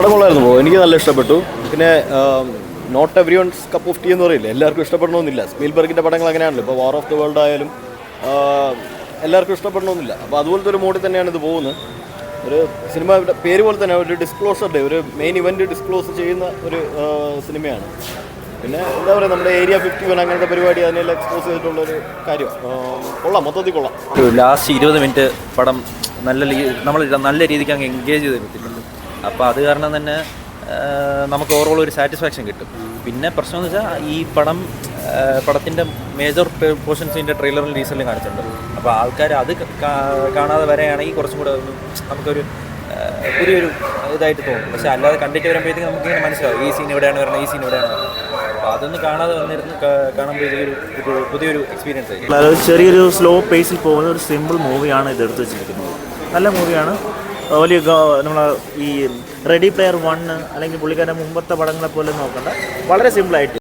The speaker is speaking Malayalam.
പടം കൊള്ളായിരുന്നു. എനിക്ക് നല്ല ഇഷ്ടപ്പെട്ടു. പിന്നെ not every one's cup of tea എന്ന് പറയില്ല, എല്ലാവർക്കും ഇഷ്ടപ്പെടണമെന്നില്ല. സ്പീൽബർഗിൻ്റെ പടങ്ങൾ അങ്ങനെയാണല്ലോ. ഇപ്പോൾ വാർ ഓഫ് ദ വേൾഡ് ആയാലും എല്ലാവർക്കും ഇഷ്ടപ്പെടണമെന്നില്ല. അപ്പോൾ അതുപോലത്തെ ഒരു മോഡിൽ തന്നെയാണ് ഇത് പോകുന്നത്. ഒരു സിനിമ പേര് പോലെ തന്നെ ഒരു ഡിസ്ക്ലോസർ ഡേ, ഒരു മെയിൻ ഇവൻറ്റ് ഡിസ്ക്ലോസ് ചെയ്യുന്ന ഒരു സിനിമയാണ്. പിന്നെ എന്താ പറയുക, നമ്മുടെ ഏരിയ 51 അങ്ങനത്തെ പരിപാടി അതിനെല്ലാം എക്സ്പോസ് ചെയ്തിട്ടുള്ളൊരു കാര്യം. കൊള്ളാം, മൊത്തത്തിൽ കൊള്ളാം. ലാസ്റ്റ് 20 മിനിറ്റ് പടം നമ്മൾ നല്ല രീതിക്ക് അങ്ങ് എൻഗേജ് ചെയ്ത് പറ്റിയിട്ടുണ്ട്. അപ്പോൾ അത് കാരണം തന്നെ നമുക്ക് ഓവറോൾ ഒരു സാറ്റിസ്ഫാക്ഷൻ കിട്ടും. പിന്നെ പ്രശ്നം എന്ന് വെച്ചാൽ ഈ പടത്തിൻ്റെ മേജർ പോർഷൻസിൻ്റെ ട്രെയിലറിൽ റീസെൻ്റ് കാണിച്ചിട്ടുണ്ട്. അപ്പോൾ ആൾക്കാർ അത് കാണാതെ വരെയാണെങ്കിൽ കുറച്ചും കൂടെ നമുക്കൊരു പുതിയൊരു ഇതായിട്ട് തോന്നും. പക്ഷേ അല്ലാതെ കണ്ടിട്ട് വരുമ്പോഴത്തേക്കും നമുക്കിങ്ങനെ മനസ്സിലാവും ഈ സീൻ എവിടെയാണ് വരുന്നത്, ഈ സീൻ എവിടെയാണ് വരുന്നത്. അപ്പോൾ അതൊന്ന് കാണാതെ വന്നിരുന്ന് കാണുമ്പോഴത്തേക്കൊരു പുതിയൊരു എക്സ്പീരിയൻസ് ആയിരിക്കും. ചെറിയൊരു സ്ലോ പേസിൽ പോകുന്ന ഒരു സിമ്പിൾ മൂവിയാണ് ഇത് എടുത്ത് വെച്ചിരിക്കുന്നത്. നല്ല മൂവിയാണ്. വലിയ നമ്മൾ ഈ റെഡി പ്ലെയർ 1 അല്ലെങ്കിൽ പുള്ളിക്കാരുടെ മുമ്പത്തെ പടങ്ങളെ പോലെ നോക്കണ്ട, വളരെ സിമ്പിളായിട്ട്